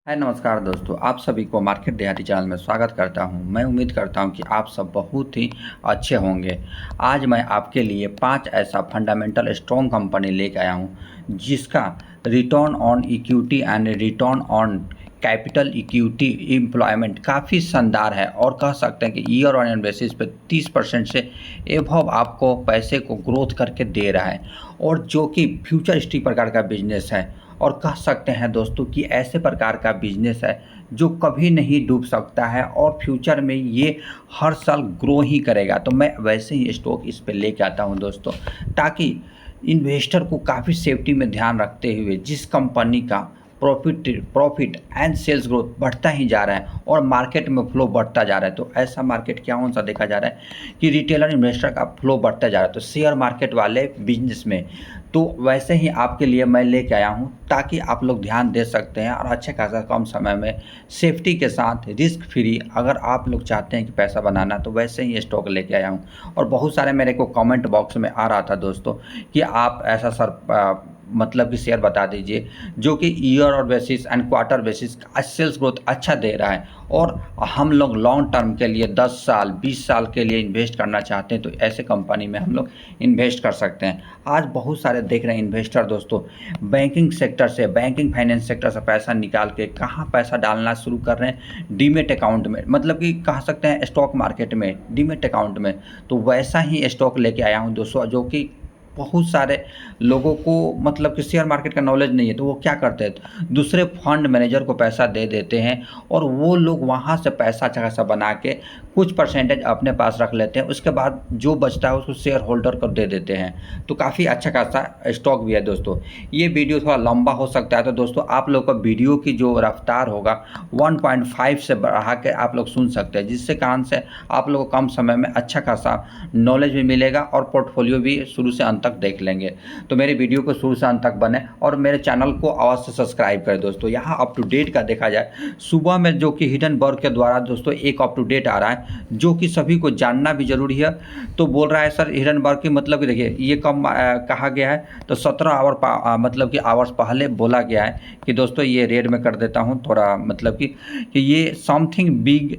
हाय नमस्कार दोस्तों, आप सभी को मार्केट देहाती चैनल में स्वागत करता हूं। मैं उम्मीद करता हूं कि आप सब बहुत ही अच्छे होंगे। आज मैं आपके लिए 5 ऐसा फंडामेंटल स्ट्रॉन्ग कंपनी लेके आया हूं जिसका return on equity and return on capital equity employment काफ़ी शानदार है और कह सकते हैं कि ईयर ऑन ईयर बेसिस पे 30% से एबव आपको पैसे को ग्रोथ करके दे रहा है और जो कि फ्यूचरिस्टिक प्रकार का बिजनेस है और कह सकते हैं दोस्तों कि ऐसे प्रकार का बिजनेस है जो कभी नहीं डूब सकता है और फ्यूचर में ये हर साल ग्रो ही करेगा। तो मैं वैसे ही स्टॉक इस पे लेके आता हूं दोस्तों, ताकि इन्वेस्टर को काफ़ी सेफ्टी में ध्यान रखते हुए जिस कंपनी का प्रॉफिट एंड सेल्स ग्रोथ बढ़ता ही जा रहा है और मार्केट में फ्लो बढ़ता जा रहा है। तो ऐसा मार्केट क्या कौन सा देखा जा रहा है कि रिटेलर इन्वेस्टर का फ्लो बढ़ता जा रहा है, तो शेयर मार्केट वाले बिजनेस में तो वैसे ही आपके लिए मैं लेके आया हूँ ताकि आप लोग ध्यान दे सकते हैं और अच्छे खासा कम समय में सेफ्टी के साथ रिस्क फ्री अगर आप लोग चाहते हैं कि पैसा बनाना तो वैसे ही स्टॉक लेके आया हूँ। और बहुत सारे मेरे को कमेंट बॉक्स में आ रहा था दोस्तों कि आप ऐसा सर मतलब कि शेयर बता दीजिए जो कि ईयर और basis and quarter basis sales growth अच्छा दे रहा है और हम लोग लॉन्ग टर्म के लिए 10 साल 20 साल के लिए इन्वेस्ट करना चाहते हैं तो ऐसे कंपनी में हम लोग इन्वेस्ट कर सकते हैं। आज बहुत सारे देख रहे हैं इन्वेस्टर दोस्तों बैंकिंग सेक्टर से, बैंकिंग फाइनेंस सेक्टर से पैसा निकाल के कहाँ पैसा डालना शुरू कर रहे हैं, डीमेट अकाउंट में, मतलब कि कह सकते हैं स्टॉक मार्केट में डीमेट अकाउंट में। तो वैसा ही स्टॉक लेके आया हूँ दोस्तों जो कि बहुत सारे लोगों को मतलब कि शेयर मार्केट का नॉलेज नहीं है तो वो क्या करते हैं, दूसरे फंड मैनेजर को पैसा दे देते हैं और वो लोग वहाँ से पैसा अच्छा खासा बना के कुछ परसेंटेज अपने पास रख लेते हैं, उसके बाद जो बचता है उसको शेयर होल्डर को दे देते हैं। तो काफ़ी अच्छा खासा स्टॉक भी है दोस्तों। ये वीडियो थोड़ा लंबा हो सकता है तो दोस्तों आप लोग का वीडियो की जो रफ्तार होगा 1.5 से बढ़ा के आप लोग सुन सकते हैं, जिससे कारण से आप लोगों को कम समय में अच्छा खासा नॉलेज भी मिलेगा और पोर्टफोलियो भी शुरू से अंत तक देख लेंगे। तो मेरे वीडियो को शुरू से अंत तक बने और मेरे चैनल को अवश्य सब्सक्राइब करें दोस्तों। यहाँ अप टू डेट का देखा जाए सुबह में जो कि हिडनबर्ग के द्वारा दोस्तों एक अप टू डेट आ रहा है जो कि सभी को जानना भी जरूरी है। तो बोल रहा है सर हिडनबर्ग की मतलब कि देखिए ये कब कहा गया है तो 17 आवर मतलब कि आवर्स पहले बोला गया है कि दोस्तों ये रेड में कर देता हूँ थोड़ा, मतलब कि ये something big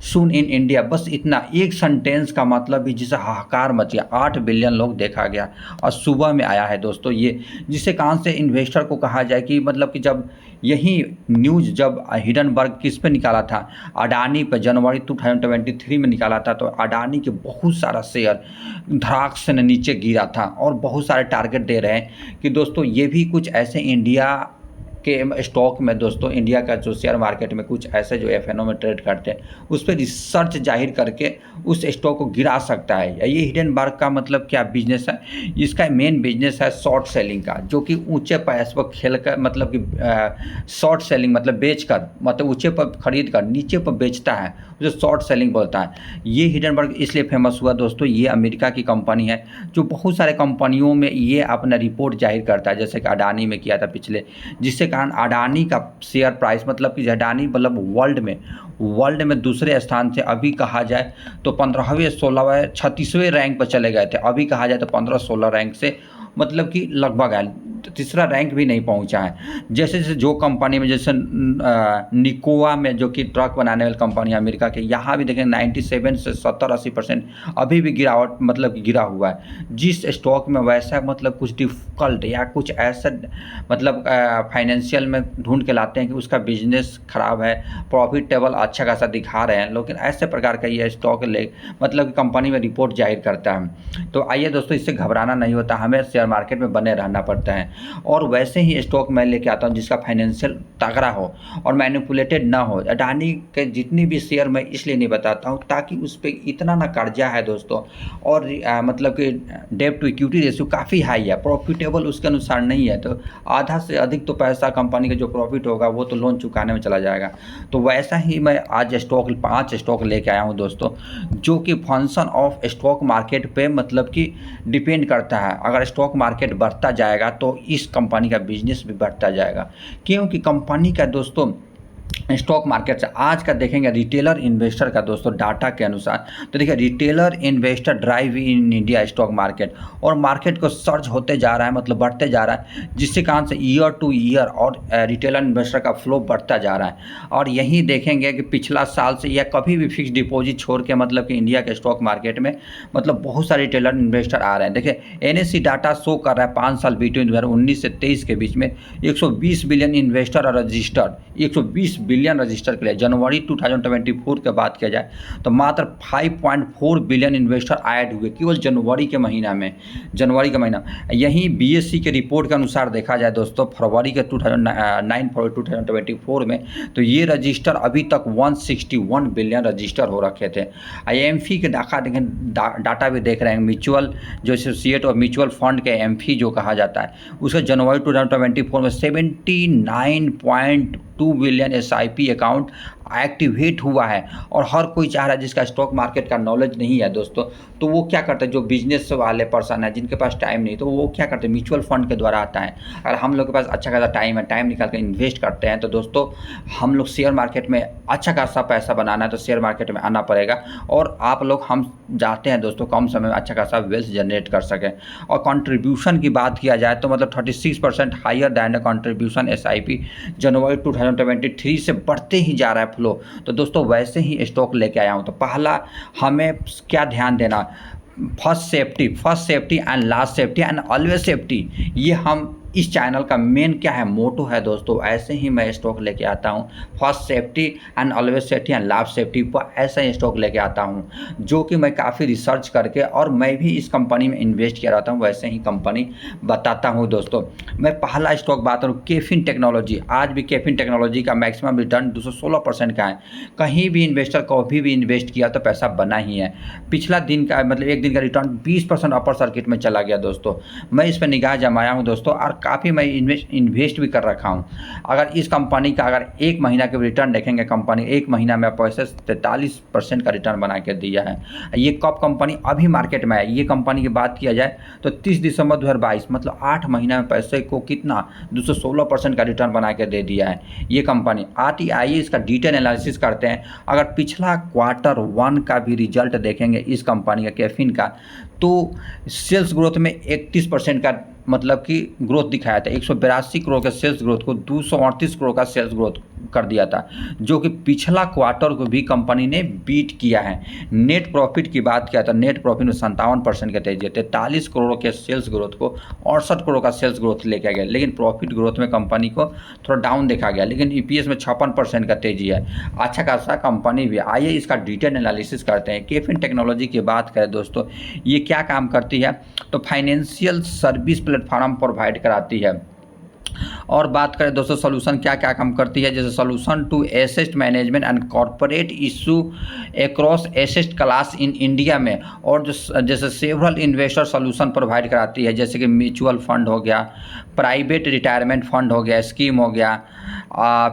soon in India, बस इतना एक सेंटेंस का मतलब भी जिसे हाहाकार मच गया, 8 बिलियन लोग देखा गया और सुबह में आया है दोस्तों ये, जिससे कारण से इन्वेस्टर को कहा जाए कि मतलब कि जब यही न्यूज़ जब हिडनबर्ग किस पे निकाला था, अडानी पे जनवरी 2023 में निकाला था, तो अडानी के बहुत सारा शेयर धड़ाक से नीचे गिरा था और बहुत सारे टारगेट दे रहे हैं कि दोस्तों ये भी कुछ ऐसे इंडिया के स्टॉक में दोस्तों, इंडिया का जो शेयर मार्केट में कुछ ऐसे जो एफएनओ में ट्रेड करते हैं उस पर रिसर्च जाहिर करके उस स्टॉक को गिरा सकता है। ये हिडनबर्ग का मतलब क्या बिजनेस है, इसका मेन बिजनेस है शॉर्ट सेलिंग का, जो कि ऊंचे प्राइस पर खेल कर मतलब कि शॉर्ट सेलिंग मतलब बेच कर, मतलब ऊंचे पर खरीद कर नीचे पर बेचता है, उसे शॉर्ट सेलिंग बोलता है। ये हिडनबर्ग इसलिए फेमस हुआ दोस्तों, ये अमेरिका की कंपनी है जो बहुत सारे कंपनियों में ये अपना रिपोर्ट जाहिर करता है, जैसे कि अडानी में किया था पिछले, जिससे कारण अडानी का शेयर प्राइस मतलब कि अडानी मतलब वर्ल्ड में दूसरे स्थान से अभी कहा जाए तो 15वें 16वें 36वें रैंक पर चले गए थे, अभी कहा जाए तो 15-16 रैंक से मतलब कि लगभग है, तीसरा रैंक भी नहीं पहुंचा है। जैसे जैसे जो कंपनी में जैसे निकोआ में जो कि ट्रक बनाने वाली कंपनी अमेरिका के, यहाँ भी देखें 97 से 70-80% अभी भी गिरावट मतलब कि गिरा हुआ है। जिस स्टॉक में वैसा मतलब कुछ डिफ़िकल्ट या कुछ ऐसा मतलब फाइनेंशियल में ढूंढ के लाते हैं कि उसका बिजनेस खराब है, प्रॉफिटेबल अच्छा खासा दिखा रहे हैं, लेकिन ऐसे प्रकार का ये स्टॉक मतलब कंपनी में रिपोर्ट जाहिर करता है। तो आइए दोस्तों, इससे घबराना नहीं होता, हमें शेयर मार्केट में बने रहना पड़ता है। और वैसे ही स्टॉक मैं लेके आता हूँ जिसका फाइनेंशियल तगड़ा हो और मैनिपुलेटेड ना हो। अडानी के जितनी भी शेयर मैं इसलिए नहीं बताता हूँ ताकि उस पर इतना ना कर्जा है दोस्तों, और मतलब कि डेब्ट टू इक्विटी रेशियो काफ़ी हाई है, प्रॉफिटेबल उसके अनुसार नहीं है, तो आधा से अधिक तो पैसा कंपनी का जो प्रॉफिट होगा वो तो लोन चुकाने में चला जाएगा। तो वैसा ही मैं आज 5 स्टॉक लेके आया हूँ दोस्तों, जो कि फंक्शन ऑफ स्टॉक मार्केट पे मतलब कि डिपेंड करता है। अगर स्टॉक मार्केट बढ़ता जाएगा तो इस कंपनी का बिजनेस भी बढ़ता जाएगा, क्योंकि कंपनी का दोस्तों स्टॉक मार्केट से आज का देखेंगे रिटेलर इन्वेस्टर का दोस्तों डाटा के अनुसार। तो देखिए retailer investor drive in India stock market, और मार्केट को सर्ज होते जा रहा है, मतलब बढ़ते जा रहा है, जिसके कारण से ईयर टू ईयर और रिटेलर इन्वेस्टर का फ्लो बढ़ता जा रहा है। और यही देखेंगे कि पिछला साल से या कभी भी फिक्स डिपॉजिट छोड़ के मतलब कि इंडिया के स्टॉक मार्केट में मतलब बहुत सारे रिटेलर इन्वेस्टर आ रहे हैं। देखिए NSE डाटा शो कर रहा है 5 साल बिटवीन 2019 से 23 के बीच में 120 बिलियन इन्वेस्टर और रजिस्टर्ड 120 बिलियन रजिस्टर के लिए। जनवरी 2024 की बात किया जाए तो मात्र 5.4 बिलियन इन्वेस्टर ऐड हुए केवल जनवरी के महीना में, जनवरी का महीना। यहीं BSE के रिपोर्ट के अनुसार देखा जाए दोस्तों फरवरी के 9 फरवरी 2024 में तो ये रजिस्टर अभी तक 161 बिलियन रजिस्टर हो रखे थे। IMFI के डाटा भी देख रहे हैं, म्यूचुअल जो एसोसिएट और म्यूचुअल फंड के एमफी जो कहा जाता है, उसके जनवरी 2024 में 79.2 बिलियन SIP अकाउंट एक्टिवेट हुआ है। और हर कोई चाह रहा है जिसका स्टॉक मार्केट का नॉलेज नहीं है दोस्तों, तो वो क्या करते हैं, जो बिजनेस वाले पर्सन है जिनके पास टाइम नहीं, तो वो क्या करते हैं म्यूचुअल फंड के द्वारा आता है। अगर हम लोग के पास अच्छा खासा टाइम है, टाइम निकाल कर इन्वेस्ट करते हैं, तो दोस्तों हम लोग शेयर मार्केट में अच्छा खासा पैसा बनाना है तो शेयर मार्केट में आना पड़ेगा। और आप लोग हम चाहते हैं दोस्तों कम समय में अच्छा खासा वेल्थ जनरेट कर सकें। और कंट्रीब्यूशन की बात किया जाए तो मतलब 36% हायर दैन कंट्रीब्यूशन SIP जनवरी 2023 से बढ़ते ही जा रहा है फ्लो। तो दोस्तों वैसे ही स्टॉक लेके आया हूँ। तो पहला हमें क्या ध्यान देना, first safety and last safety and always safety, ये हम इस चैनल का मेन क्या है मोटो है दोस्तों। ऐसे ही मैं स्टॉक लेके आता हूँ, first safety and always safety and last safety पर ऐसा ही स्टॉक लेके आता हूँ, जो कि मैं काफ़ी रिसर्च करके और मैं भी इस कंपनी में इन्वेस्ट किया रहता हूँ, वैसे ही कंपनी बताता हूँ दोस्तों। मैं पहला स्टॉक बात करूँ कैफिन टेक्नोलॉजी। आज भी कैफिन टेक्नोलॉजी का मैक्सिमम रिटर्न 216% का है। कहीं भी इन्वेस्टर कभी भी इन्वेस्ट किया तो पैसा बना ही है। पिछला दिन का मतलब एक दिन का रिटर्न 20% अपर सर्किट में चला गया दोस्तों। मैं इस पर निगाह जमाया हूँ दोस्तों, और काफ़ी मैं इन्वेस्ट भी कर रखा हूँ। अगर इस कंपनी का अगर एक महीना के रिटर्न देखेंगे, कंपनी एक महीना में पैसे 43% का रिटर्न बना के दिया है। ये कब कंपनी अभी मार्केट में है, ये कंपनी की बात किया जाए तो 30 दिसंबर 2022 मतलब 8 महीना में पैसे को कितना 216% का रिटर्न बना के दे दिया है ये कंपनी। आइए इसका डिटेल एनालिसिस करते हैं। अगर पिछला Q1 का भी रिजल्ट देखेंगे इस कंपनी का कैफिन का, तो सेल्स ग्रोथ में 31% का मतलब कि ग्रोथ दिखाया था। 182 करोड़ के सेल्स ग्रोथ को 238 करोड़ का सेल्स ग्रोथ कर दिया था, जो कि पिछला क्वार्टर को भी कंपनी ने बीट किया है। नेट प्रॉफिट की बात किया था, नेट प्रॉफिट में 57% का तेजी है। 43 करोड़ के सेल्स ग्रोथ को 68 करोड़ का सेल्स ग्रोथ लेके गया, लेकिन प्रॉफिट ग्रोथ में कंपनी को थोड़ा डाउन देखा गया, लेकिन EPS में 56% का तेजी है। अच्छा खासा कंपनी भी। आइए इसका डिटेल एनालिसिस करते हैं। कैफिन टेक्नोलॉजी की बात करें दोस्तों, ये क्या काम करती है, तो फाइनेंशियल सर्विस प्लेटफॉर्म प्रोवाइड कराती है। और बात करें दोस्तों सोल्यूशन क्या क्या काम करती है, जैसे solution to asset management and corporate issue across asset class in India में, और जो जैसे सेवरल इन्वेस्टर सोल्यूशन प्रोवाइड कराती है, जैसे कि म्यूचुअल फंड हो गया, प्राइवेट रिटायरमेंट फंड हो गया, स्कीम हो गया,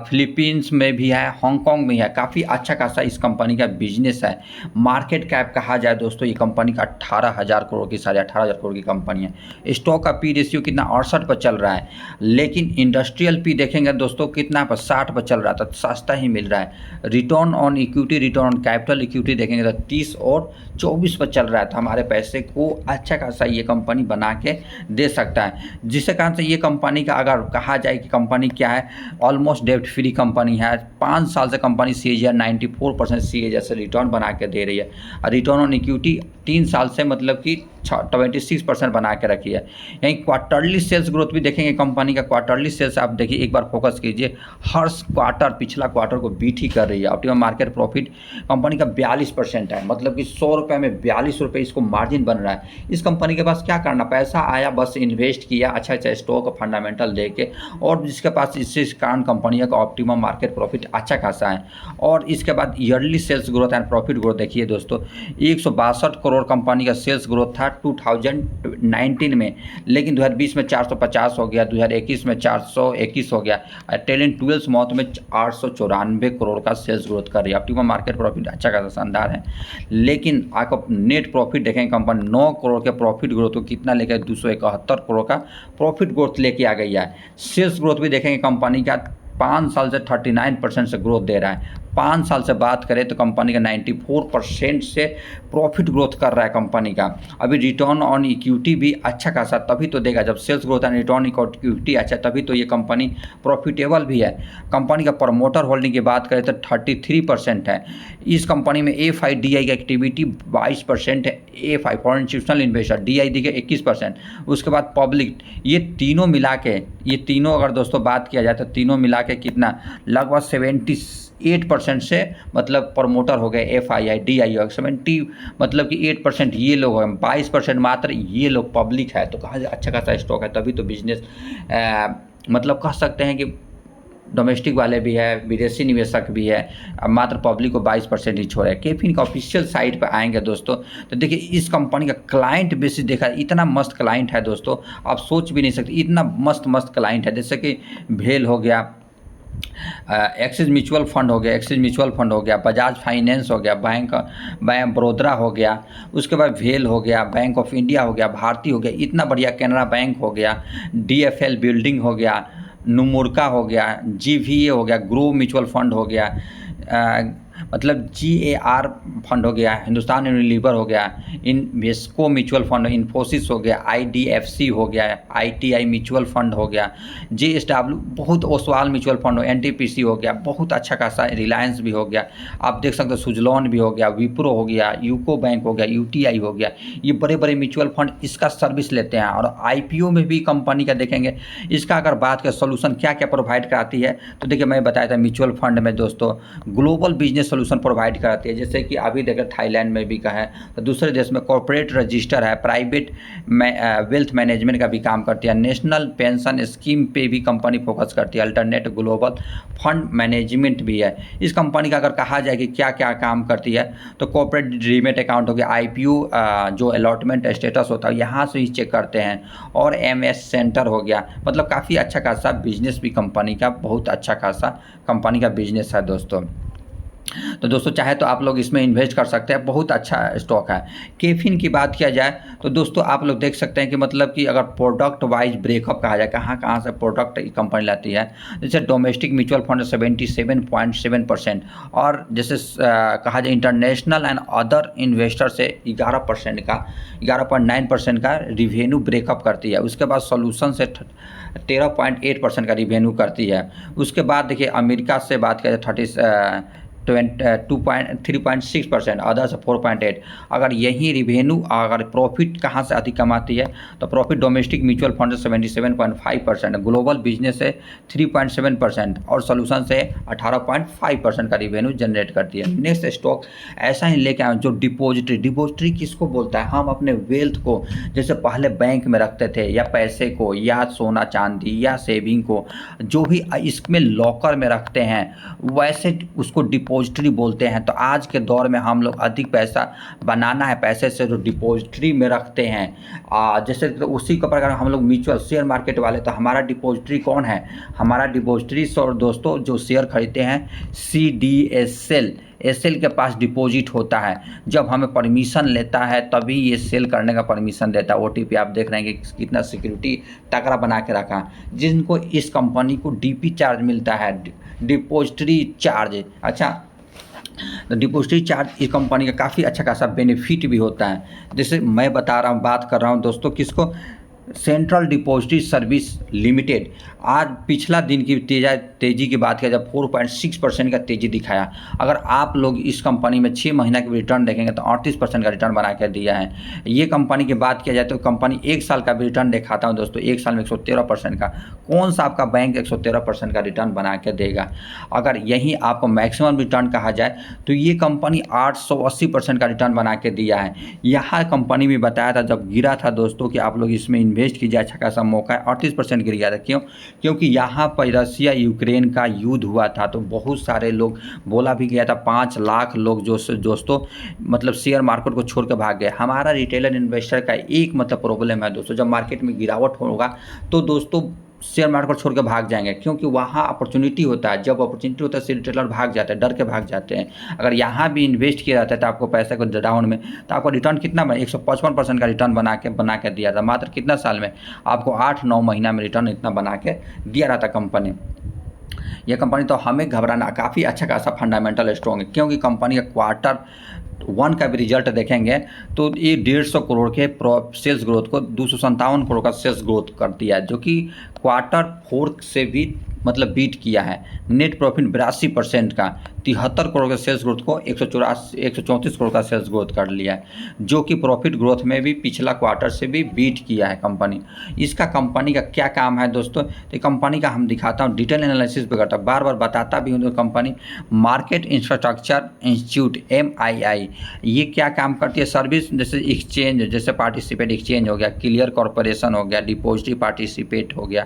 फिलीपींस में भी है, हांगकांग में है। काफ़ी अच्छा खासा इस कंपनी का बिजनेस है। मार्केट कैप कहा जाए दोस्तों ये कंपनी का 18,000 करोड़ की 18,500 करोड़ की कंपनी है। स्टॉक का P रेशियो कितना 68 पर चल रहा है, लेकिन इंडस्ट्रियल P देखेंगे दोस्तों कितना पर 60 पर चल रहा था, सस्ता ही मिल रहा है। Return on equity, return on capital equity देखेंगे तो 30 और 24 पर चल रहा है। तो हमारे पैसे को अच्छा खासा ये कंपनी बना के दे सकता है, जिसके कारण से ये कंपनी का अगर कहा जाए कि कंपनी क्या है, ऑलमोस्ट डेब्ट फ्री कंपनी है। 5 साल से कंपनी CAGR 94% CAGR से रिटर्न बना के दे रही है। रिटर्न ऑन इक्विटी 3 साल से मतलब कि 26% बना के रखी है। यहीं क्वार्टरली सेल्स ग्रोथ भी देखेंगे कंपनी का। क्वार्टरली सेल्स आप देखिए, एक बार फोकस कीजिए, हर क्वार्टर पिछला क्वार्टर को बीट ही कर रही है। ऑप्टिमम मार्केट प्रॉफिट कंपनी का 42% है, मतलब कि 100 रुपये में 42 रुपये इसको मार्जिन बन रहा है। इस कंपनी के पास क्या करना, पैसा आया बस इन्वेस्ट किया, अच्छा अच्छा स्टॉक फंडामेंटल दे के, और जिसके पास इससे कारण कंपनी का ऑप्टिमम मार्केट प्रॉफिट अच्छा खासा है। और इसके बाद yearly sales growth and profit growth देखिए दोस्तों, 162 करोड़ कंपनी का सेल्स ग्रोथ था 2019 में, लेकिन 2020 में 450 हो गया, 2021 में 421 हो गया, ट्रेलिंग 12 मंथ में 894 करोड़ का सेल्स ग्रोथ कर रही है। ऑप्टिमम मार्केट प्रॉफिट अच्छा खासा शानदार है। लेकिन आपको नेट प्रॉफिट देखेंगे कंपनी 9 करोड़ के प्रॉफिट ग्रोथ को कितना लेकर 271 करोड़ का प्रॉफिट ग्रोथ लेके आ गई है। सेल्स ग्रोथ भी देखेंगे कंपनी का 5 साल से 39% से ग्रोथ दे रहा है। 5 साल से बात करें तो कंपनी का 94% से प्रॉफिट ग्रोथ कर रहा है कंपनी का। अभी रिटर्न ऑन इक्विटी भी अच्छा खासा तभी तो देगा जब sales growth and return equity अच्छा, तभी तो ये कंपनी प्रॉफिटेबल भी है। कंपनी का प्रमोटर होल्डिंग की बात करें तो 33% है। इस कंपनी में FIDI की एक्टिविटी 22% है। FI foreign institutional investor, DI देखिए 21%। उसके बाद पब्लिक, ये तीनों मिला के, ये तीनों अगर दोस्तों बात किया जाए तो तीनों मिला के कितना लगभग 78% से मतलब प्रमोटर हो गए, FII DI हो 70 मतलब कि 8% ये लोग हैं, 22% मात्र ये लोग पब्लिक है। तो कहा अच्छा खासा स्टॉक है, तभी तो बिजनेस मतलब कह सकते हैं कि डोमेस्टिक वाले भी है, विदेशी निवेशक भी है। अब मात्र पब्लिक को 22% ही छोड़ा है। केफिन का ऑफिशियल साइट पर आएंगे दोस्तों तो देखिए इस कंपनी का क्लाइंट बेसिस देखा, इतना मस्त क्लाइंट है दोस्तों, आप सोच भी नहीं सकते इतना मस्त मस्त क्लाइंट है। जैसे कि भेल हो गया, एक्सिस म्यूचुअल फंड हो गया, एक्सिस म्यूचुअल फंड हो गया, बजाज फाइनेंस हो गया, बैंक बड़ौदा हो गया, उसके बाद भेल हो गया, बैंक ऑफ इंडिया हो गया, भारती हो गया, इतना बढ़िया, कैनरा बैंक हो गया, DFL बिल्डिंग हो गया, नुमुर्का हो गया, GVA हो गया, ग्रो म्यूचुअल फंड हो गया, मतलब GAR फंड हो गया, हिंदुस्तान यूनिलीवर हो गया, इन्वेस्को म्यूचुअल फंड, इन्फोसिस हो गया, IDFC हो गया, ITI म्यूचुअल फंड हो गया, JSW बहुत, ओसवाल म्यूचुअल फंड हो, NTPC हो गया, बहुत अच्छा खासा, रिलायंस भी हो गया, आप देख सकते हो सुजलॉन भी हो गया, विप्रो हो गया, यूको बैंक हो गया, UTI हो गया। ये बड़े बड़े म्यूचुअल फंड इसका सर्विस लेते हैं। और IPO में भी कंपनी का देखेंगे, इसका अगर बात करें सोल्यूशन क्या क्या प्रोवाइड कराती है तो देखिए मैं बताया था म्यूचुअल फंड में दोस्तों ग्लोबल बिजनेस सोल्यूशन प्रोवाइड कराती है। जैसे कि अभी देखिए थाईलैंड में भी कहें तो दूसरे देश में कॉर्पोरेट रजिस्टर है, प्राइवेट वेल्थ मैनेजमेंट का भी काम करती है, नेशनल पेंशन स्कीम पे भी कंपनी फोकस करती है, अल्टरनेट ग्लोबल फंड मैनेजमेंट भी है। इस कंपनी का अगर कहा जाए कि क्या क्या काम करती है तो कॉर्पोरेट डीमेट अकाउंट हो गया, IPO जो अलॉटमेंट स्टेटस होता है यहाँ से ही चेक करते हैं, और MS सेंटर हो गया। मतलब काफ़ी अच्छा खासा बिजनेस भी कंपनी का, बहुत अच्छा खासा कंपनी का बिजनेस है दोस्तों। तो दोस्तों चाहे तो आप लोग इसमें इन्वेस्ट कर सकते हैं, बहुत अच्छा स्टॉक है। केफिन की बात किया जाए तो दोस्तों आप लोग देख सकते हैं कि मतलब कि अगर प्रोडक्ट वाइज ब्रेकअप कहा जाए कहाँ कहाँ से प्रोडक्ट कंपनी लाती है, जैसे डोमेस्टिक म्यूचुअल फंड 77.7%, और जैसे कहा जाए इंटरनेशनल एंड अदर इन्वेस्टर से 11.9% का रिवेन्यू ब्रेकअप करती है। उसके बाद सोल्यूशन से 13.8% का रिवेन्यू करती है। उसके बाद देखिए अमेरिका से बात करें 3.6%, अदर्स 4.8%। अगर यही रिवेन्यू अगर प्रॉफिट कहाँ से अधिक कमाती है तो प्रॉफिट डोमेस्टिक म्यूचुअल फंड से 77.5%, ग्लोबल बिजनेस से 3.7% और सोल्यूशन से 18.5% का रिवेन्यू जनरेट करती है। नेक्स्ट स्टॉक ऐसा ही लेके आए जो डिपॉजिटरी किसको बोलता है, हम अपने वेल्थ को जैसे पहले बैंक में रखते थे या पैसे को या सोना चांदी या सेविंग को जो भी इसमें लॉकर में रखते हैं वैसे उसको डिपॉजिटरी बोलते हैं। तो आज के दौर में हम लोग अधिक पैसा बनाना है, पैसे से जो डिपॉजिटरी में रखते हैं जैसे तो उसी के प्रकार हम लोग म्यूचुअल शेयर मार्केट वाले, तो हमारा डिपॉजिटरी कौन है, हमारा डिपॉजिटरी दोस्तों जो शेयर खरीदते हैं CDSL के पास डिपॉजिट होता है। जब हमें परमिशन लेता है तभी ये सेल करने का परमिशन देता है। OTP आप देख रहे हैं कि कितना सिक्योरिटी तगड़ा बना के रखा, जिनको इस कंपनी को DP चार्ज मिलता है, डिपॉजिटरी चार्ज। अच्छा, तो डिपॉजिटरी चार्ज इस कंपनी का काफ़ी अच्छा खासा बेनिफिट भी होता है। जैसे मैं बता रहा हूँ, बात कर रहा हूँ दोस्तों किसको, सेंट्रल डिपॉजिटरी सर्विस लिमिटेड। आज पिछला दिन की तेज़ी की बात किया जब 4.6% का तेज़ी दिखाया। अगर आप लोग इस कंपनी में 6 महीना की रिटर्न देखेंगे तो 38% का रिटर्न बना कर दिया है। ये कंपनी की बात किया जाए तो कंपनी 1 साल का भी रिटर्न दिखाता हूँ दोस्तों, 1 साल में 113% का। कौन सा आपका बैंक 113% का रिटर्न बना के देगा। अगर यही आपको मैक्सिमम रिटर्न कहा जाए तो ये कंपनी 880% का रिटर्न बना के दिया है। यहाँ कंपनी में बताया था जब गिरा था दोस्तों कि आप लोग इसमें इन्वेस्ट कीजिए, अच्छा खासा मौका है। 38% गिर गया था, क्यों? क्योंकि यहाँ पर रसिया यूक्रेन का युद्ध हुआ था तो बहुत सारे लोग, बोला भी गया था 5 लाख लोग जो दोस्तों मतलब शेयर मार्केट को छोड़ के भाग गए। हमारा रिटेलर इन्वेस्टर का एक मतलब प्रॉब्लम है दोस्तों, जब मार्केट में गिरावट होगा तो दोस्तों शेयर मार्केट छोड़ के भाग जाएंगे, क्योंकि वहाँ अपॉर्चुनिटी होता है। जब अपॉर्चुनिटी होता है शेयर रिटेलर भाग जाते हैं, डर के भाग जाते हैं। अगर यहाँ भी इन्वेस्ट किया जाता है तो आपको पैसे को डाउन में तो आपको रिटर्न कितना बना, 155% का रिटर्न बना के दिया था। मात्र कितना साल में आपको 8-9 महीना में रिटर्न इतना बना के दिया रहा था कंपनी। ये कंपनी तो हमें घबराना, काफ़ी अच्छा खासा फंडामेंटल स्ट्रॉन्ग है, क्योंकि कंपनी का क्वार्टर वन का भी रिजल्ट देखेंगे तो ये 150 करोड़ के सेल्स ग्रोथ को 257 करोड़ का सेल्स ग्रोथ कर दिया है, जो कि क्वार्टर फोर से भी मतलब बीट किया है। नेट प्रॉफिट 82% का 73 करोड़ के सेल्स ग्रोथ को 134 करोड़ का सेल्स ग्रोथ कर लिया है, जो कि प्रॉफिट ग्रोथ में भी पिछला क्वार्टर से भी बीट किया है कंपनी। इसका कंपनी का क्या काम है दोस्तों, तो कंपनी का हम दिखाता हूँ, डिटेल एनालिसिस भी करता हूँ, बार बार बताता भी हूँ। तो company market infrastructure institute MII, ये क्या काम करती है, सर्विस जैसे एक्सचेंज, जैसे पार्टिसिपेट एक्सचेंज हो गया, क्लियर कॉरपोरेशन हो गया, डिपॉजिटरी पार्टिसिपेट हो गया,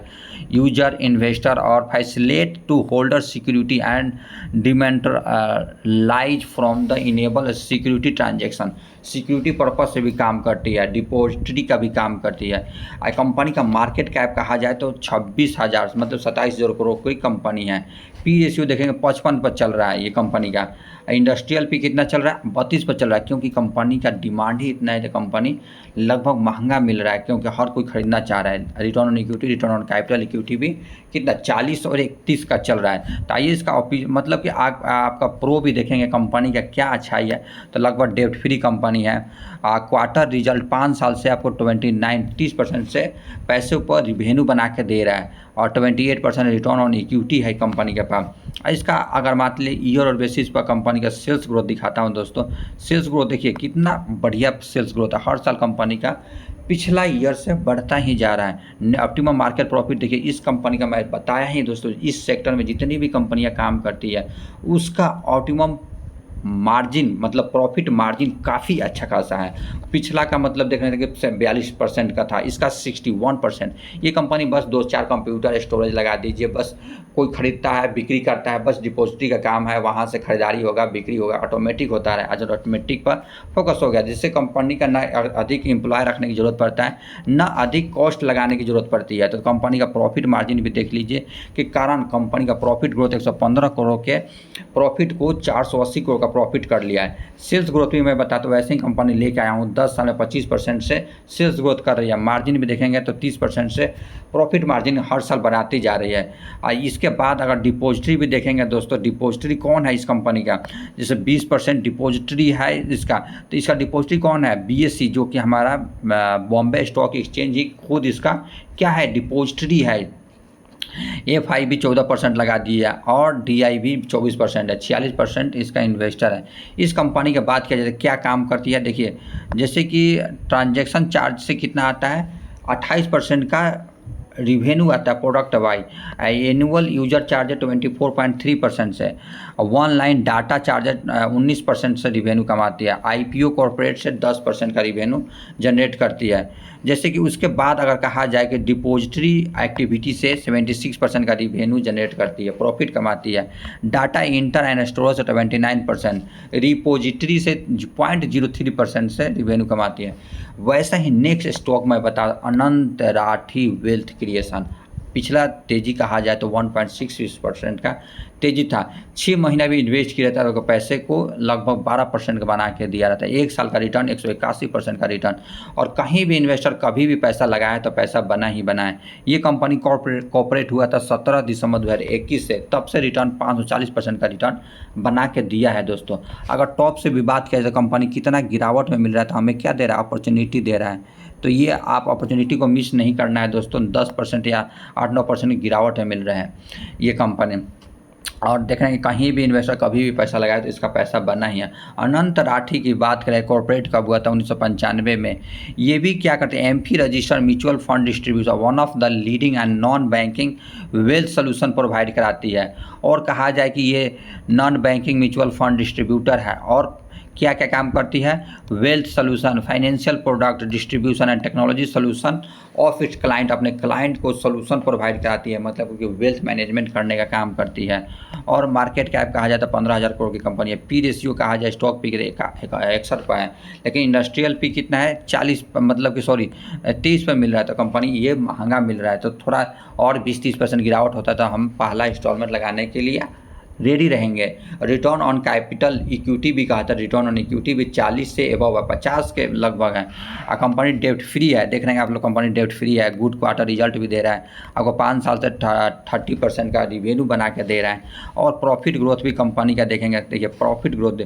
यूजर इन्वेस्टर और facilitate to holder security and dematerialise from the enable security transaction, security purpose से भी काम करती है, डिपॉजिटरी का भी काम करती है। कंपनी का मार्केट कैप कहा जाए तो 26,000 मतलब 27,000 करोड़ की कंपनी है। पी रेशियो देखेंगे 55 पर चल रहा है ये कंपनी का। इंडस्ट्रियल पी कितना चल रहा है, 32 पर चल रहा है, क्योंकि कंपनी का डिमांड ही इतना है, तो कंपनी लगभग महंगा मिल रहा है, क्योंकि हर कोई खरीदना चाह रहा है। Return on equity, return on capital equity भी कितना 40 और 31 का चल रहा है। तो आइए इसका मतलब कि आपका प्रो भी देखेंगे कंपनी का क्या अच्छाई है, तो लगभग डेब्ट फ्री कंपनी है। क्वार्टर रिजल्ट 5 साल से आपको 30% से पैसे ऊपर रिवेन्यू बना के दे रहा है, और 28% रिटर्न ऑन इक्विटी है कंपनी के पास। इसका अगर मान लीजिए ईयर और बेसिस पर कंपनी का सेल्स ग्रोथ दिखाता हूं दोस्तों, सेल्स ग्रोथ देखिए कितना बढ़िया सेल्स ग्रोथ है, हर साल कंपनी का पिछला ईयर से बढ़ता ही जा रहा है। ऑप्टिमम मार्केट प्रॉफिट देखिए, इस कंपनी का मैं बताया ही दोस्तों, इस सेक्टर में जितनी भी कंपनियां काम करती है उसका ऑप्टिमम मार्जिन मतलब प्रॉफिट मार्जिन काफ़ी अच्छा खासा है। पिछला का मतलब देखने लगे 42% का था, इसका 61%। ये कंपनी बस 2-4 कंप्यूटर स्टोरेज लगा दीजिए, बस कोई खरीदता है बिक्री करता है, बस डिपॉजिटरी का काम है, वहाँ से खरीदारी होगा बिक्री होगा, ऑटोमेटिक होता है। आज ऑटोमेटिक पर फोकस हो गया, जिससे कंपनी का ना अधिक एम्प्लॉय रखने की ज़रूरत पड़ता है, ना अधिक कॉस्ट लगाने की ज़रूरत पड़ती है। तो कंपनी का प्रॉफिट मार्जिन भी देख लीजिए कि कारण कंपनी का प्रॉफिट ग्रोथ 115 करोड़ के प्रॉफिट को 480 करोड़ का प्रॉफिट कर लिया है। सेल्स ग्रोथ भी मैं बताता हूँ, वैसे ही कंपनी लेके आया हूँ, 10 साल में 25% से सेल्स ग्रोथ कर रही है। मार्जिन भी देखेंगे तो 30% से प्रॉफिट मार्जिन हर साल बढ़ाती जा रही है। इसके बाद अगर डिपॉजिटरी भी देखेंगे दोस्तों, डिपॉजिटरी कौन है इस कंपनी का, जैसे 20% डिपॉजिटरी है इसका, तो इसका डिपॉजिटरी कौन है, BSE, जो कि हमारा बॉम्बे स्टॉक एक्सचेंज ही खुद इसका क्या है, डिपॉजिटरी है। FI भी 14% लगा दिया, और DI भी 24% है, 46% इसका इन्वेस्टर है। इस कंपनी की बात किया जाए क्या काम करती है, देखिए जैसे कि ट्रांजैक्शन चार्ज से कितना आता है, 28% का रिवेन्यू आता है product wise. Annual user charge 24.3% से, वन लाइन डाटा चार्ज 19% से रिवेन्यू कमाती है। IPO कॉर्पोरेट से 10% का रिवेन्यू जनरेट करती है। जैसे कि उसके बाद अगर कहा जाए कि डिपॉजिटरी एक्टिविटी से 76% का रिवेन्यू जनरेट करती है, प्रॉफिट कमाती है। डाटा इंटर एंड स्टोरेज से 29%, रिपोजिटरी से 0.03% से रिवेन्यू कमाती है। वैसा ही नेक्स्ट स्टॉक मैं बता, अनंत राठी वेल्थ क्रिएशन, पिछला तेजी कहा जाए तो 1.66% का तेजी था। 6 महीना भी इन्वेस्ट किया रहता तो पैसे को लगभग 12% का बना के दिया रहता है। 1 साल का रिटर्न 181% का रिटर्न, और कहीं भी इन्वेस्टर कभी भी पैसा लगाए तो पैसा बना ही बना है। ये कंपनी कॉर्पोरेट हुआ था 17 दिसंबर 2021 से, तब से रिटर्न 540% का रिटर्न बना के दिया है दोस्तों। अगर टॉप से भी बात किया जाए कंपनी कितना गिरावट में मिल रहा था, हमें क्या दे रहा है, अपॉर्चुनिटी दे रहा है, तो ये आप अपॉर्चुनिटी को मिस नहीं करना है दोस्तों। 10% या 8-9% की गिरावट में मिल रहे हैं ये कंपनी, और देख रहे हैं कि कहीं भी इन्वेस्टर कभी भी पैसा लगाए तो इसका पैसा बना ही है। अनंत राठी की बात करें, कॉर्पोरेट कब हुआ था, 1995 में। ये भी क्या करते हैं, MF registered mutual fund distributor, one of the leading and non banking wealth solution provide कराती है। और कहा जाए कि ये non banking mutual fund distributor है, और क्या क्या काम करती है, wealth solution, financial product distribution and technology solution of its client, अपने क्लाइंट को सोल्यूशन प्रोवाइड कराती है, मतलब कि वेल्थ मैनेजमेंट करने का काम करती है। और मार्केट कैप कहा जाए तो 15,000 करोड़ की कंपनी है। पी रेशियो कहा जाए, स्टॉक पी 61 पर है, लेकिन इंडस्ट्रियल पी कितना है, 40 मतलब कि 23 पर मिल रहा है, तो कंपनी ये महंगा मिल रहा है। तो थोड़ा और 20-30% गिरावट होता तो हम पहला इंस्टॉलमेंट लगाने के लिए रेडी रहेंगे। रिटर्न ऑन कैपिटल इक्विटी भी कहा था, रिटर्न ऑन इक्विटी भी 40 से एबव है, 50 के लगभग है। कंपनी डेब्ट फ्री है, देख रहे हैं आप लोग, कंपनी डेब्ट फ्री है, गुड क्वार्टर रिजल्ट भी दे रहा है आपको, 5 साल से 30% का रिवेन्यू बना के दे रहा है। और प्रॉफिट ग्रोथ भी कंपनी का देखेंगे, देखिए प्रॉफिट ग्रोथ,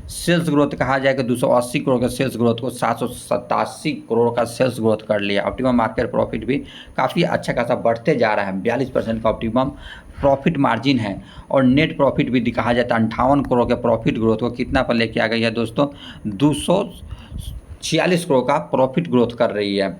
सेल्स ग्रोथ कहा जाए कि 280 करोड़ का सेल्स ग्रोथ को 787 करोड़ का सेल्स ग्रोथ कर लिया। ऑप्टिमम मार्केट प्रॉफिट भी काफ़ी अच्छा खासा बढ़ते जा रहा है, 42% का ऑप्टिमम प्रॉफिट मार्जिन है। और नेट प्रॉफिट भी कहा जाता है 58 करोड़ के प्रॉफिट ग्रोथ को कितना पर लेके आ गई है दोस्तों, 246 करोड़ का प्रॉफिट ग्रोथ कर रही है।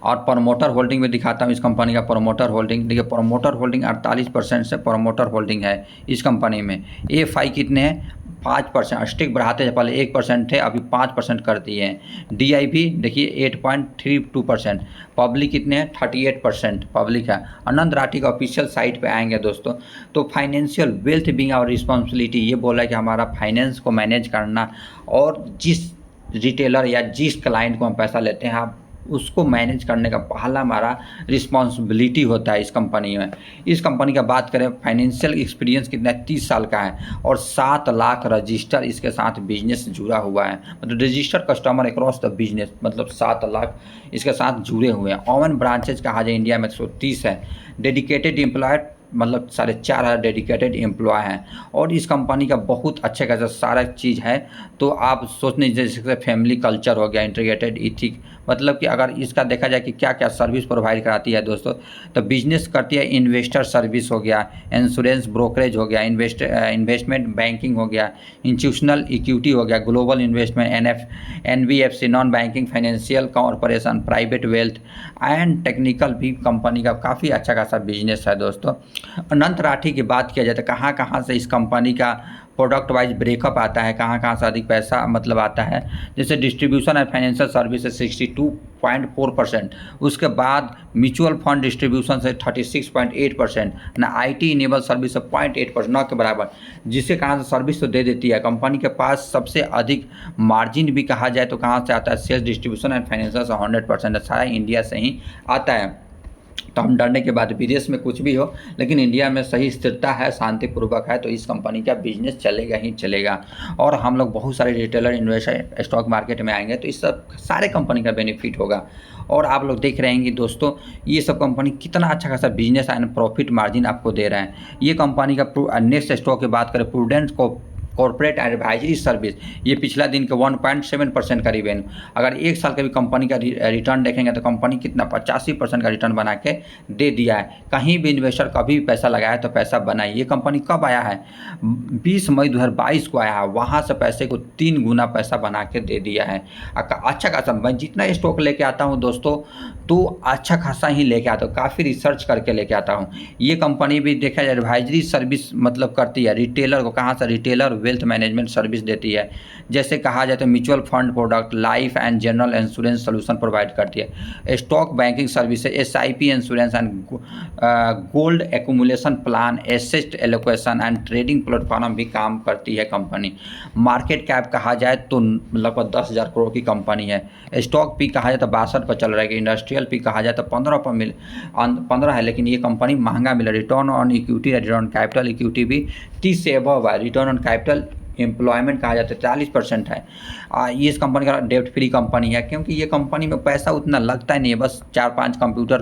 और प्रमोटर होल्डिंग में दिखाता हूँ इस कंपनी का प्रमोटर होल्डिंग, देखिए प्रमोटर होल्डिंग 48% से प्रमोटर होल्डिंग है इस कंपनी में। एफआई कितने हैं, 5%, स्टिक बढ़ाते हैं, पहले 1% थे अभी 5% कर दिए हैं। डीआईपी देखिए 8.32%, पब्लिक कितने हैं, 38% पब्लिक है। अनंत राठी का ऑफिशियल साइट पे आएंगे दोस्तों, तो financial wealth being our responsibility, ये बोला है कि हमारा फाइनेंस को मैनेज करना, और जिस रिटेलर या जिस क्लाइंट को हम पैसा लेते हैं आप उसको मैनेज करने का पहला हमारा रिस्पॉन्सिबिलिटी होता है इस कंपनी में। इस कंपनी का बात करें, फाइनेंशियल एक्सपीरियंस कितना है, 30 साल का है, और 7 लाख रजिस्टर इसके साथ बिजनेस जुड़ा हुआ है, मतलब registered customer across the business, मतलब 7 लाख इसके साथ जुड़े हुए हैं। ओवन ब्रांचेज कहा जाए इंडिया में 130 है। डेडिकेटेड एम्प्लॉय मतलब 4,500 डेडिकेटेड एम्प्लॉय हैं, और इस कंपनी का बहुत अच्छे खासा सारा चीज़ है। तो आप सोच नहीं जैसे फैमिली कल्चर हो गया, इंटीग्रेटेड इथिक, मतलब कि अगर इसका देखा जाए कि क्या क्या सर्विस प्रोवाइड कराती है दोस्तों, तो बिजनेस करती है, इन्वेस्टर सर्विस हो गया, इंश्योरेंस ब्रोकरेज हो गया, इन्वेस्टमेंट बैंकिंग हो गया, इंस्टीट्यूशनल इक्विटी हो गया, global investment, NBFC non banking financial corporation, private wealth and technical भी कंपनी का काफ़ी अच्छा खासा बिजनेस है दोस्तों। अनंत राठी की बात किया जाए तो कहाँ कहाँ से इस कंपनी का प्रोडक्ट वाइज ब्रेकअप आता है, कहाँ कहाँ से अधिक पैसा मतलब आता है, जैसे डिस्ट्रीब्यूशन एंड फाइनेंशियल सर्विसेज 62.4%, उसके बाद म्यूचुअल फंड डिस्ट्रीब्यूशन से 36.8%, ना IT इनेबल सर्विस से 0.8%, न के बराबर, जिससे कहाँ से सर्विस तो दे देती है। कंपनी के पास सबसे अधिक मार्जिन भी कहा जाए तो कहाँ से आता है, सेल्स डिस्ट्रीब्यूशन एंड फाइनेंशियल से 100%, सारा इंडिया से ही आता है। तो हम डरने के बाद, विदेश में कुछ भी हो लेकिन इंडिया में सही स्थिरता है, शांतिपूर्वक है, तो इस कंपनी का बिजनेस चलेगा ही चलेगा। और हम लोग बहुत सारे रिटेलर इन्वेस्टर स्टॉक मार्केट में आएंगे तो इस सब सारे कंपनी का बेनिफिट होगा। और आप लोग देख रहे हैं कि दोस्तों ये सब कंपनी कितना अच्छा खासा बिजनेस एंड प्रॉफिट मार्जिन आपको दे रहा है। ये कंपनी का नेक्स्ट स्टॉक की बात करें, प्रूडेंट कॉर्पोरेट एडवाइजरी सर्विस, ये पिछला दिन के 1.7% का रिवेन्यू, अगर एक साल का भी कंपनी का रिटर्न देखेंगे तो कंपनी कितना 85% का रिटर्न बना के दे दिया है। कहीं भी इन्वेस्टर कभी भी पैसा लगाया तो पैसा बना। ये कंपनी कब आया है, 20 मई 2022 को आया है, वहाँ से पैसे को 3 गुना पैसा बना के दे दिया है। अच्छा खासा, मैं जितना स्टॉक लेके आता हूँ दोस्तों तो अच्छा खासा ही लेके आता हूँ, काफ़ी रिसर्च करके लेके आता हूँ। ये कंपनी भी देखा जाए एडवाइजरी सर्विस मतलब करती है, रिटेलर को कहाँ से, रिटेलर वेल्थ मैनेजमेंट सर्विस देती है। जैसे कहा जाए तो mutual fund product, life and general insurance solution provide करती है, stock banking services, SIP insurance and gold accumulation plan, asset allocation and trading platform भी काम करती है कंपनी। मार्केट कैप कहा जाए तो लगभग 10,000 करोड़ की कंपनी है। स्टॉक पी कहा जाए तो 62 पर चल रहा है, इंडस्ट्रियल पी कहा जाए तो 15 है, लेकिन ये कंपनी महंगा मिला। Return on equity, return on capital equity भी 30 से अबव है। रिटर्न ऑन कैपिटल एम्प्लॉयमेंट कहा जाता है 40% है। ये इस कंपनी का डेब्ट फ्री कंपनी है, क्योंकि ये कंपनी में पैसा उतना लगता ही नहीं है, बस 4-5 कंप्यूटर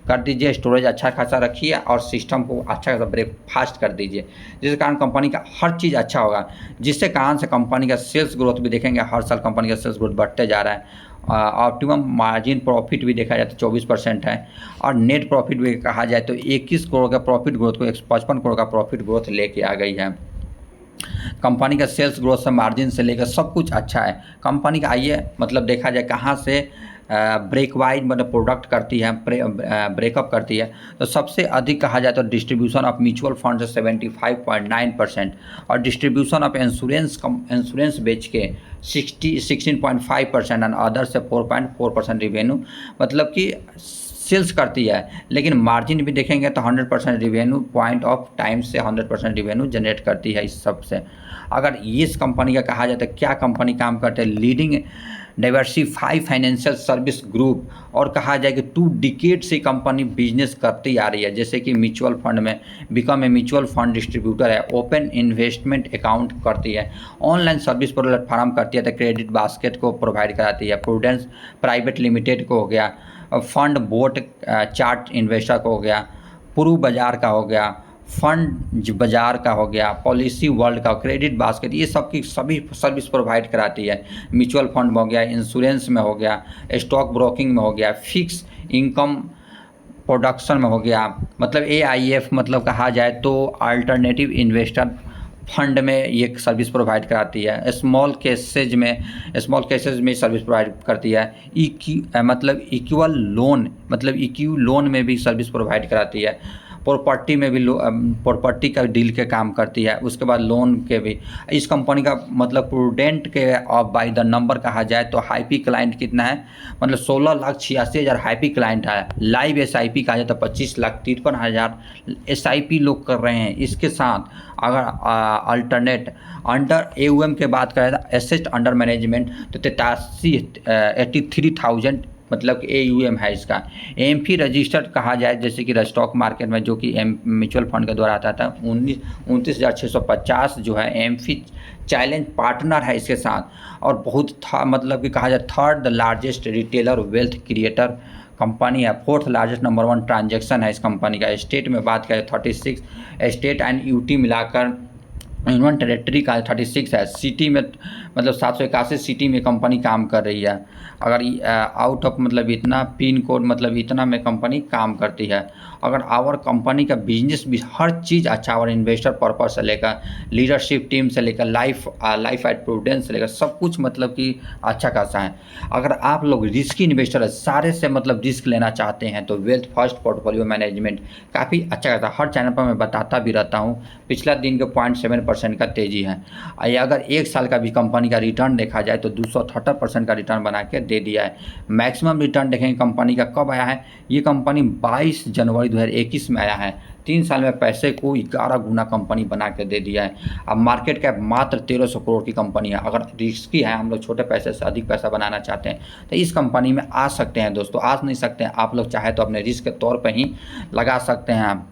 कर दीजिए, स्टोरेज अच्छा खासा रखिए और सिस्टम को अच्छा खासा ब्रेकफास्ट कर दीजिए, जिसके कारण कंपनी का हर चीज़ अच्छा होगा, जिससे कारण से कंपनी का सेल्स ग्रोथ भी देखेंगे, हर साल कंपनी का सेल्स ग्रोथ बढ़ते जा रहा है। ऑप्टिमम मार्जिन प्रॉफिट भी देखा जाए तो 24% है, और नेट प्रॉफिट भी कहा जाए तो 21 करोड़ का प्रॉफिट ग्रोथ को 155 करोड़ का प्रॉफिट ग्रोथ लेके आ गई है। कंपनी का सेल्स ग्रोथ से मार्जिन से लेकर सब कुछ अच्छा है कंपनी का। आइए मतलब देखा जाए कहाँ से ब्रेक वाइज मतलब प्रोडक्ट करती है, ब्रेकअप करती है, तो सबसे अधिक कहा जाए तो डिस्ट्रीब्यूशन ऑफ म्यूचुअल फंड से 75.9%, और डिस्ट्रीब्यूशन ऑफ इंश्योरेंस बेच के 16.5% एंड अदर से 4.4% रिवेन्यू, मतलब कि सेल्स करती है। लेकिन मार्जिन भी देखेंगे तो 100% रिवेन्यू पॉइंट ऑफ टाइम से 100% रिवेन्यू जनरेट करती है। इस सब से अगर इस कंपनी का कहा जाए तो क्या कंपनी काम करते हैं, leading diversify financial service group, और कहा जाए कि 2 डिकेड से कंपनी बिजनेस करती आ रही है, जैसे कि म्यूचुअल फंड में become a mutual fund distributor है, ओपन इन्वेस्टमेंट अकाउंट करती है, ऑनलाइन सर्विस प्लेटफॉर्म करती है, तो क्रेडिट बास्केट को प्रोवाइड कराती है, प्रूडेंस प्राइवेट लिमिटेड को हो गया, फंड बोट चार्ट इन्वेस्टर को हो गया, पूर्व बाजार का हो गया, फंड बाजार का हो गया, पॉलिसी वर्ल्ड का, क्रेडिट बास्केट, ये सब की सभी सर्विस प्रोवाइड कराती है। म्यूचुअल फंड में हो गया, इंश्योरेंस में हो गया, स्टॉक ब्रोकिंग में हो गया, फिक्स इनकम प्रोडक्शन में हो गया, मतलब AIF मतलब कहा जाए तो अल्टरनेटिव इन्वेस्टर फंड में ये सर्विस प्रोवाइड कराती है। स्मॉल केसेज में सर्विस प्रोवाइड करती है। मतलब इक्वल लोन, मतलब इक्यू लोन में भी सर्विस प्रोवाइड कराती है। प्रॉपर्टी में भी प्रॉपर्टी का डील के काम करती है। उसके बाद लोन के भी इस कंपनी का मतलब प्रूडेंट के बाय द नंबर कहा जाए तो हाईपी क्लाइंट कितना है, मतलब 16,86,000 हाईपी क्लाइंट है। लाइव SIP कहा जाए तो 25,53,000 SIP लोग कर रहे हैं। इसके साथ अगर अल्टरनेट अंडर AUM के बात करें तो एसेट अंडर मैनेजमेंट तो 83,000 मतलब कि AUM है इसका। एमफी रजिस्टर्ड कहा जाए जैसे कि स्टॉक मार्केट में जो कि म्यूचुअल फंड के द्वारा आता था 29,650 जो है एमफी चैलेंज पार्टनर है इसके साथ। और बहुत मतलब कि कहा जाए third largest retailer wealth creator company है। 4th लार्जेस्ट नंबर 1 ट्रांजैक्शन है इस कंपनी का। स्टेट में बात करें 36 स्टेट एंड यूटी मिलाकर यूनियन टेरेटरी का 36 है। सिटी में मतलब 781 सिटी में कंपनी काम कर रही है। अगर आउट ऑफ मतलब इतना पिन कोड मतलब इतना में कंपनी काम करती है। अगर आवर कंपनी का बिजनेस भी हर चीज़ अच्छा, और इन्वेस्टर पर्पज से लेकर लीडरशिप टीम से लेकर लाइफ एट प्रूडेंस से लेकर सब कुछ मतलब कि अच्छा खासा है। अगर आप लोग रिस्की इन्वेस्टर है, सारे से मतलब रिस्क लेना चाहते हैं तो वेल्थ फर्स्ट पोर्टफोलियो मैनेजमेंट काफ़ी अच्छा खासा हर चैनल पर मैं बताता भी रहता हूँ। पिछला दिन के 0.7% का तेज़ी है। अगर 1 साल का भी कंपनी का रिटर्न देखा जाए तो 278% का रिटर्न बना के दे दिया है। मैक्सिमम रिटर्न देखेंगे कंपनी का कब आया है, ये कंपनी 22 जनवरी 2021 में आया है। 3 साल में पैसे को 11 गुना कंपनी बना के दे दिया है। अब मार्केट कैप मात्र 1300 करोड़ की कंपनी है। अगर रिस्की है, हम लोग छोटे पैसे से अधिक पैसा बनाना चाहते हैं तो इस कंपनी में आ सकते हैं दोस्तों। आ नहीं सकते हैं आप लोग चाहे तो अपने रिस्क के तौर पर ही लगा सकते हैं।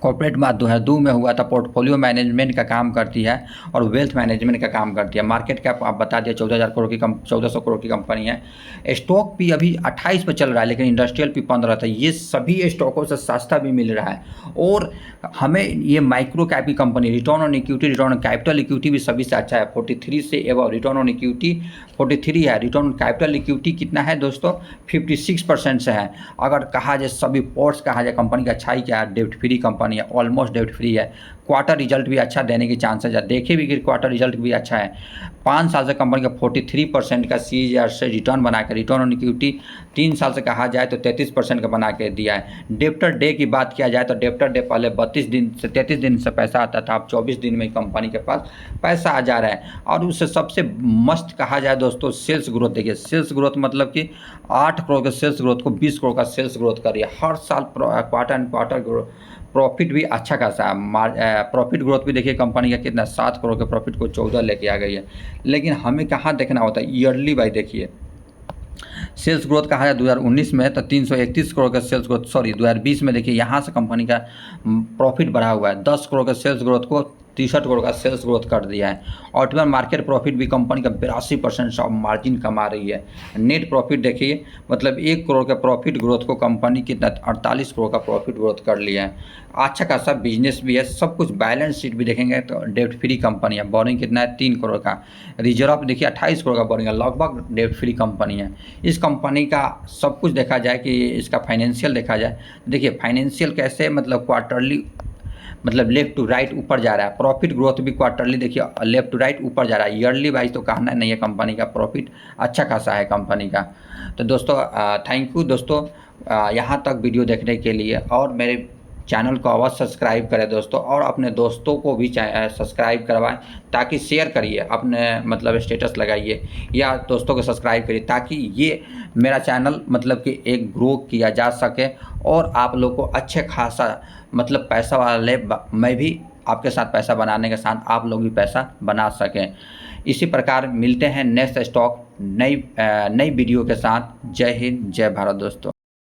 कॉर्पोरेट बात 2002 में हुआ था। पोर्टफोलियो मैनेजमेंट का काम करती है और वेल्थ मैनेजमेंट का काम करती है। मार्केट कैप आप बता दिया 14,000 करोड़ की 1400 करोड़ की कंपनी है। स्टॉक भी अभी 28 पे चल रहा है, लेकिन इंडस्ट्रियल भी 15 था। ये सभी स्टॉकों से सस्ता भी मिल रहा है। और हमें ये माइक्रो कैप की company, return on equity, return on capital equity भी सभी से अच्छा है। 43 से एवं रिटर्न ऑन इक्विटी 43 है। रिटर्न ऑन कैपिटल इक्विटी कितना है दोस्तों, 56% से है। अगर कहा जाए सभी पोर्ट्स कहा जाए कंपनी की अच्छाई क्या है, डेब्ट फ्री कंपनी है, ऑलमोस्ट डेब्ट फ्री है। क्वार्टर रिजल्ट भी अच्छा देने की चांसेस है। देखे भी कि क्वार्टर रिजल्ट भी अच्छा है। 5 साल से कंपनी का 43% का CAGR से रिटर्न बना के, रिटर्न ऑन इक्विटी 3 साल से कहा जाए तो 33% का बना के दिया है। डेप्टर डे की बात किया जाए तो डेप्टर डे पहले 32 दिन से 33 दिन से पैसा आता था, अब 24 दिन में कंपनी के पास पैसा आ जा रहा है। और उससे सबसे मस्त कहा जाए दोस्तों सेल्स ग्रोथ। देखिए सेल्स ग्रोथ मतलब कि 8 करोड़ के सेल्स ग्रोथ को 20 करोड़ का सेल्स ग्रोथ कर रही है हर साल। क्वार्टर एंड क्वार्टर प्रॉफिट भी अच्छा खासा है। प्रॉफिट ग्रोथ भी देखिए कंपनी का कितना, 7 करोड़ के प्रॉफिट को 14 लेके आ गई है। लेकिन हमें कहाँ देखना होता है, ईयरली बाई देखिए सेल्स ग्रोथ कहा जाए 2019 में तो 331 करोड़ का सेल्स ग्रोथ, 2020 में देखिए यहाँ से कंपनी का प्रॉफिट बढ़ा हुआ है। 10 करोड़ का सेल्स ग्रोथ को 63 करोड़ का सेल्स ग्रोथ कर दिया है। ऑटोमोबाइल मार्केट प्रॉफिट भी कंपनी का 82% शॉप मार्जिन कमा रही है। नेट प्रॉफिट देखिए मतलब 1 करोड़ का प्रॉफिट ग्रोथ को कंपनी कितना 48 करोड़ का प्रॉफिट ग्रोथ कर लिया है। अच्छा खासा बिजनेस भी है, सब कुछ। बैलेंस शीट भी देखेंगे तो डेब्ट फ्री कंपनी है। बोरिंग कितना है 3 करोड़ का। रिजर्व देखिए 28 करोड़ का बोरिंग है, लगभग डेब्ट फ्री कंपनी है। इस कंपनी का सब कुछ देखा जाए कि इसका फाइनेंशियल देखा जाए, देखिए फाइनेंशियल कैसे मतलब क्वार्टरली मतलब लेफ्ट टू राइट ऊपर जा रहा है। प्रॉफिट ग्रोथ भी क्वार्टरली देखिए लेफ्ट टू राइट ऊपर जा रहा है। ईयरली वाइज तो कहना नहीं है, कंपनी का प्रॉफिट अच्छा खासा है कंपनी का। तो दोस्तों थैंक यू दोस्तों यहाँ तक वीडियो देखने के लिए। और मेरे चैनल को अवश्य सब्सक्राइब करें दोस्तों, और अपने दोस्तों को भी सब्सक्राइब करवाएं, ताकि शेयर करिए, अपने मतलब स्टेटस लगाइए या दोस्तों को सब्सक्राइब करिए, ताकि ये मेरा चैनल मतलब कि एक ग्रो किया जा सके और आप लोग को अच्छे खासा मतलब पैसा वाले मैं भी आपके साथ पैसा बनाने के साथ आप लोग भी पैसा बना सकें। इसी प्रकार मिलते हैं नेक्स्ट स्टॉक नई वीडियो के साथ। जय हिंद, जय भारत दोस्तों।